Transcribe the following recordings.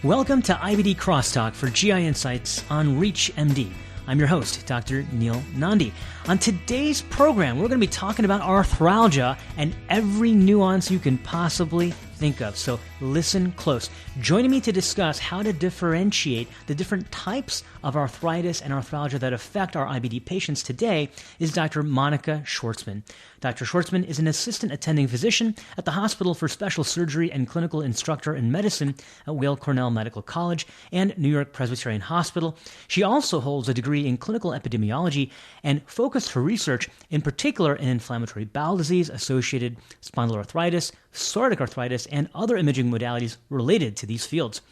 Welcome to IBD Crosstalk for GI Insights on ReachMD. I'm your host, Dr. Nandi. On today's program, we're going to be talking about arthralgia and every nuance you can possibly think of. So listen close. Joining me to discuss how to differentiate the different types of arthritis and arthralgia that affect our IBD patients today is Dr. Monica Schwartzman. Dr. Schwartzman is an assistant attending physician at the Hospital for Special Surgery and clinical instructor in medicine at Weill Cornell Medical College and New York Presbyterian Hospital. She also holds a degree in clinical epidemiology and focused her research in particular in inflammatory bowel disease, associated spondyloarthritis, psoriatic arthritis, and other imaging modalities related to these fields.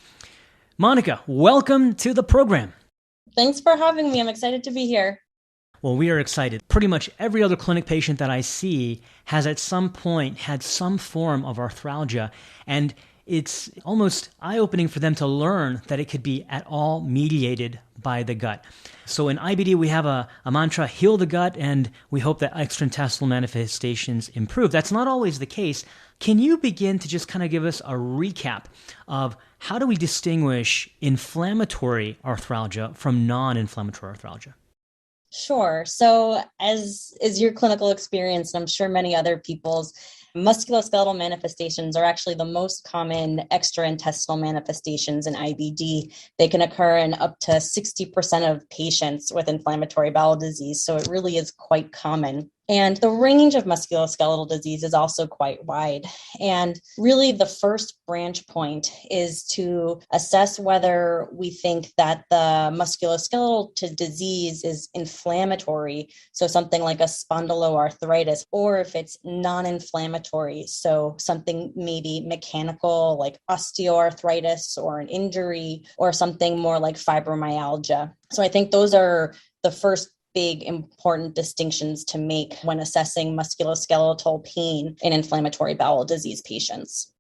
Monica, welcome to the program. Thanks for having me. I'm excited to be here. Well, we are excited. Pretty much every other clinic patient that I see has at some point had some form of arthralgia, and it's almost eye-opening for them to learn that it could be at all mediated by the gut. So in IBD, we have a mantra, heal the gut, and we hope that extraintestinal manifestations improve. That's not always the case. Can you begin to just kind of give us a recap of how do we distinguish inflammatory arthralgia from non-inflammatory arthralgia? Sure. So as is your clinical experience, and I'm sure many other people's, musculoskeletal manifestations are actually the most common extraintestinal manifestations in IBD. They can occur in up to 60% of patients with inflammatory bowel disease. So it really is quite common. And the range of musculoskeletal disease is also quite wide. And really the first branch point is to assess whether we think that the musculoskeletal disease is inflammatory, so something like a spondyloarthritis, or if it's non-inflammatory, so something maybe mechanical like osteoarthritis or an injury, or something more like fibromyalgia. So I think those are the first big important distinctions to make when assessing musculoskeletal pain in inflammatory bowel disease patients.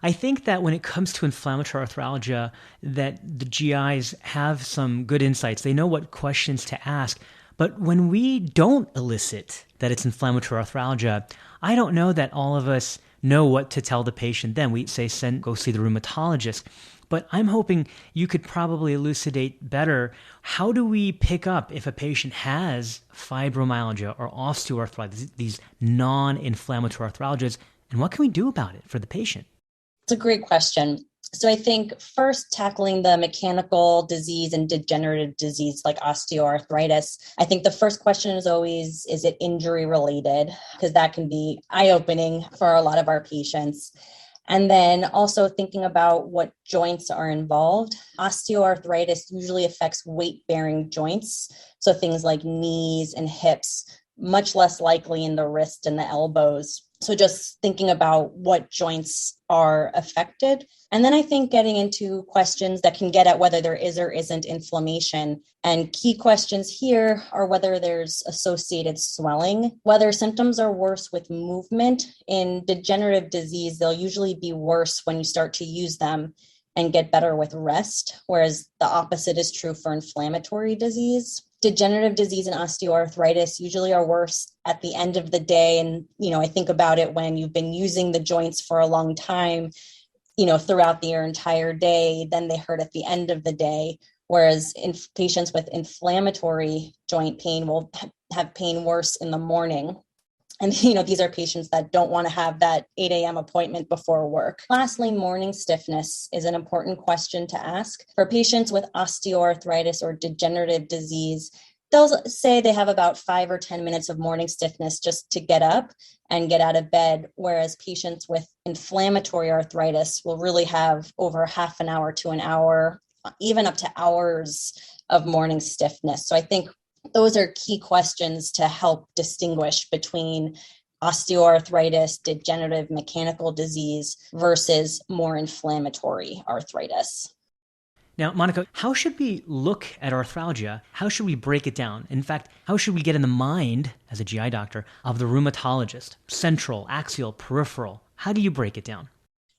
I think that when it comes to inflammatory arthralgia, that the GIs have some good insights. They know what questions to ask. But when we don't elicit that it's inflammatory arthralgia, I don't know that all of us know what to tell the patient then. We say, go see the rheumatologist. But I'm hoping you could probably elucidate better, how do we pick up if a patient has fibromyalgia or osteoarthritis, these non-inflammatory arthralgias, and what can we do about it for the patient? It's a great question. So I think first tackling the mechanical disease and degenerative disease like osteoarthritis, I think the first question is always, is it injury related? Because that can be eye-opening for a lot of our patients. And then also thinking about what joints are involved. Osteoarthritis usually affects weight-bearing joints, so things like knees and hips, much less likely in the wrist and the elbows. So just thinking about what joints are affected. And then I think getting into questions that can get at whether there is or isn't inflammation. And key questions here are whether there's associated swelling, whether symptoms are worse with movement. In degenerative disease, they'll usually be worse when you start to use them and get better with rest, whereas the opposite is true for inflammatory disease. Degenerative disease and osteoarthritis usually are worse at the end of the day. And, I think about it when you've been using the joints for a long time, throughout your entire day, then they hurt at the end of the day. Whereas in patients with inflammatory joint pain will have pain worse in the morning. And, these are patients that don't want to have that 8 a.m. appointment before work. Lastly, morning stiffness is an important question to ask. For patients with osteoarthritis or degenerative disease, they'll say they have about 5 or 10 minutes of morning stiffness just to get up and get out of bed, whereas patients with inflammatory arthritis will really have over half an hour to an hour, even up to hours of morning stiffness. So I think those are key questions to help distinguish between osteoarthritis, degenerative mechanical disease versus more inflammatory arthritis. Now, Monica, how should we look at arthralgia? How should we break it down? In fact, how should we get in the mind, as a GI doctor, of the rheumatologist? Central, axial, peripheral. How do you break it down?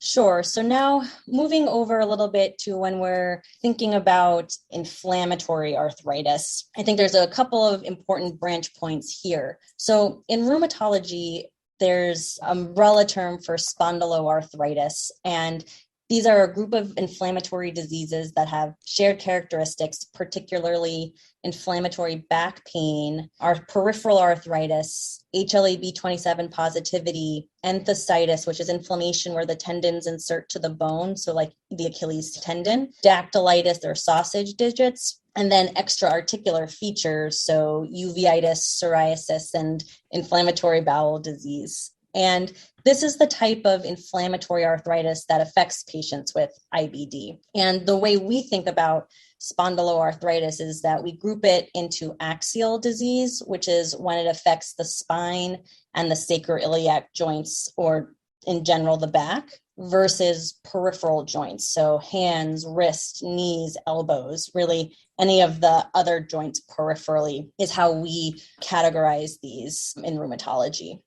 Sure. So now moving over a little bit to when we're thinking about inflammatory arthritis, I think there's a couple of important branch points here. So in rheumatology, there's an umbrella term for spondyloarthritis, and These are a group of inflammatory diseases that have shared characteristics, particularly inflammatory back pain, our peripheral arthritis, HLA-B27 positivity, enthesitis, which is inflammation where the tendons insert to the bone, so like the Achilles tendon, dactylitis or sausage digits, and then extra-articular features, so uveitis, psoriasis, and inflammatory bowel disease. And this is the type of inflammatory arthritis that affects patients with IBD. And the way we think about spondyloarthritis is that we group it into axial disease, which is when it affects the spine and the sacroiliac joints, or in general, the back, versus peripheral joints. So hands, wrists, knees, elbows, really any of the other joints peripherally is how we categorize these in rheumatology.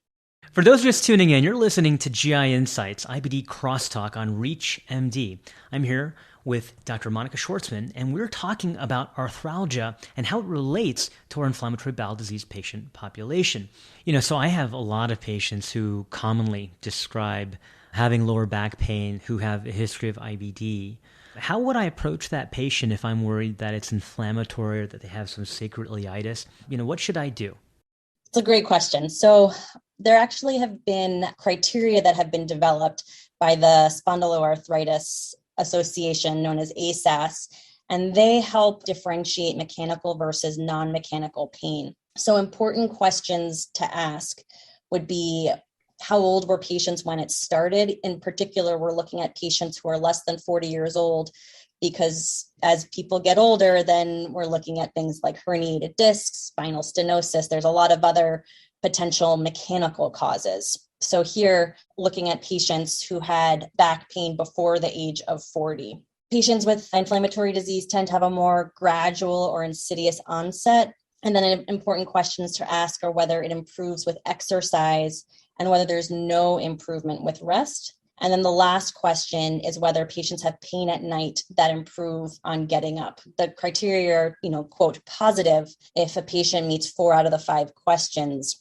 For those just tuning in, you're listening to GI Insights, IBD Crosstalk on Reach MD. I'm here with Dr. Monica Schwartzman, and we're talking about arthralgia and how it relates to our inflammatory bowel disease patient population. So I have a lot of patients who commonly describe having lower back pain, who have a history of IBD. How would I approach that patient if I'm worried that it's inflammatory or that they have some sacroiliitis? What should I do? It's a great question. So there actually have been criteria that have been developed by the Spondyloarthritis Association, known as ASAS, and they help differentiate mechanical versus non-mechanical pain. So important questions to ask would be, how old were patients when it started? In particular, we're looking at patients who are less than 40 years old, because as people get older, then we're looking at things like herniated discs, spinal stenosis. There's a lot of other potential mechanical causes. So here, looking at patients who had back pain before the age of 40. Patients with inflammatory disease tend to have a more gradual or insidious onset. And then important questions to ask are whether it improves with exercise and whether there's no improvement with rest. And then the last question is whether patients have pain at night that improve on getting up. The criteria are, quote, positive if a patient meets 4 out of the 5 questions.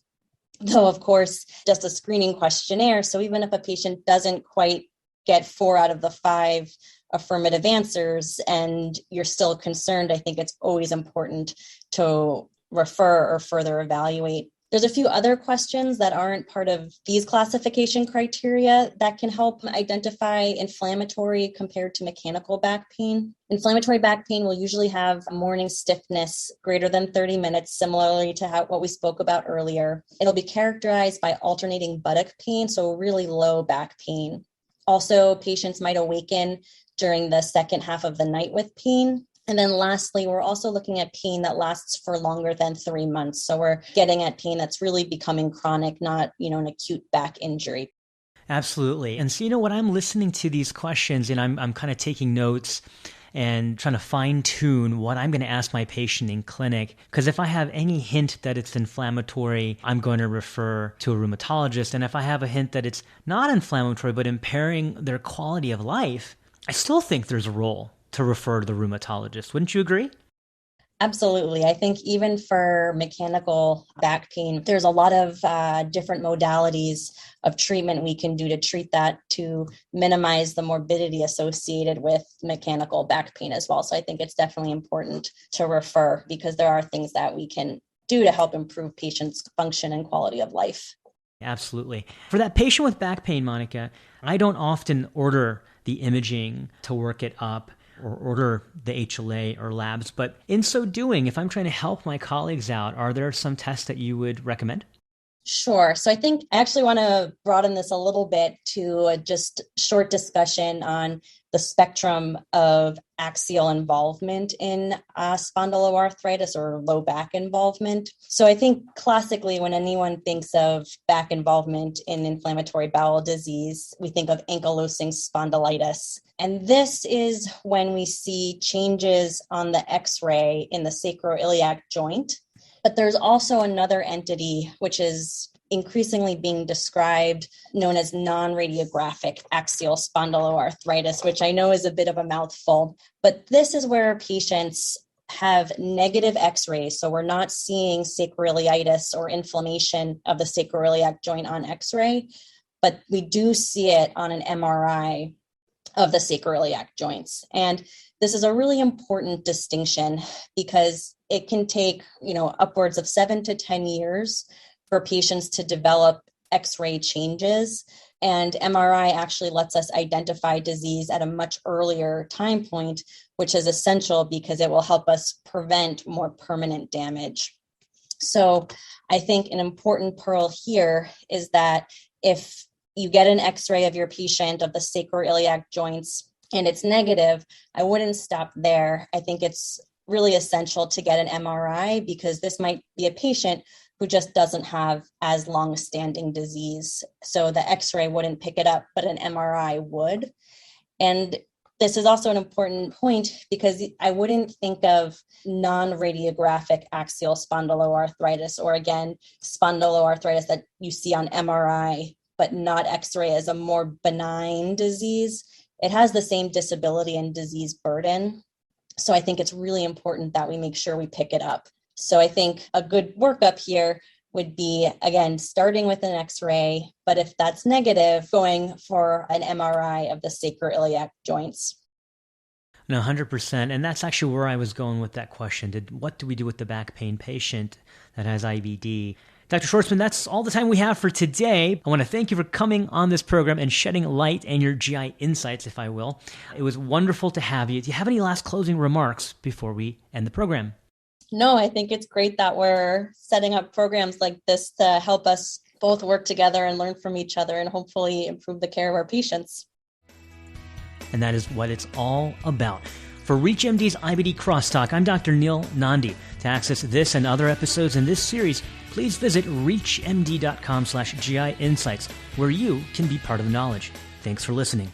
Though, of course, just a screening questionnaire. So even if a patient doesn't quite get 4 out of the 5 affirmative answers and you're still concerned, I think it's always important to refer or further evaluate. There's a few other questions that aren't part of these classification criteria that can help identify inflammatory compared to mechanical back pain. Inflammatory back pain will usually have morning stiffness greater than 30 minutes, similarly to what we spoke about earlier. It'll be characterized by alternating buttock pain, so really low back pain. Also, patients might awaken during the second half of the night with pain. And then lastly, we're also looking at pain that lasts for longer than 3 months. So we're getting at pain that's really becoming chronic, not, an acute back injury. Absolutely. And so, when I'm listening to these questions and I'm kind of taking notes and trying to fine tune what I'm going to ask my patient in clinic, because if I have any hint that it's inflammatory, I'm going to refer to a rheumatologist. And if I have a hint that it's not inflammatory, but impairing their quality of life, I still think there's a role to refer to the rheumatologist. Wouldn't you agree? Absolutely. I think even for mechanical back pain, there's a lot of different modalities of treatment we can do to treat that, to minimize the morbidity associated with mechanical back pain as well. So I think it's definitely important to refer, because there are things that we can do to help improve patients' function and quality of life. Absolutely. For that patient with back pain, Monica, I don't often order the imaging to work it up or order the HLA or labs. But in so doing, if I'm trying to help my colleagues out, are there some tests that you would recommend? Sure. So I think I actually want to broaden this a little bit to a just short discussion on the spectrum of axial involvement in spondyloarthritis or low back involvement. So I think classically, when anyone thinks of back involvement in inflammatory bowel disease, we think of ankylosing spondylitis. And this is when we see changes on the X-ray in the sacroiliac joint. But there's also another entity which is increasingly being described, known as non-radiographic axial spondyloarthritis, which I know is a bit of a mouthful. But this is where patients have negative X-rays. So we're not seeing sacroiliitis or inflammation of the sacroiliac joint on X-ray, but we do see it on an MRI. of the sacroiliac joints. And this is a really important distinction because it can take, upwards of 7 to 10 years for patients to develop X-ray changes. And MRI actually lets us identify disease at a much earlier time point, which is essential because it will help us prevent more permanent damage. So I think an important pearl here is that if you get an X-ray of your patient of the sacroiliac joints and it's negative, I wouldn't stop there. I think it's really essential to get an MRI because this might be a patient who just doesn't have as long-standing disease. So the X-ray wouldn't pick it up, but an MRI would. And this is also an important point because I wouldn't think of non-radiographic axial spondyloarthritis, or again, spondyloarthritis that you see on MRI, but not X-ray, as a more benign disease. It has the same disability and disease burden. So I think it's really important that we make sure we pick it up. So I think a good workup here would be, again, starting with an X-ray, but if that's negative, going for an MRI of the sacroiliac joints. No, 100%. And that's actually where I was going with that question. What do we do with the back pain patient that has IBD? Dr. Schwartzman, that's all the time we have for today. I want to thank you for coming on this program and shedding light and your GI insights, if I will. It was wonderful to have you. Do you have any last closing remarks before we end the program? No, I think it's great that we're setting up programs like this to help us both work together and learn from each other and hopefully improve the care of our patients. And that is what it's all about. For ReachMD's IBD Crosstalk, I'm Dr. Neil Nandi. To access this and other episodes in this series, please visit reachmd.com/GI Insights, where you can be part of the knowledge. Thanks for listening.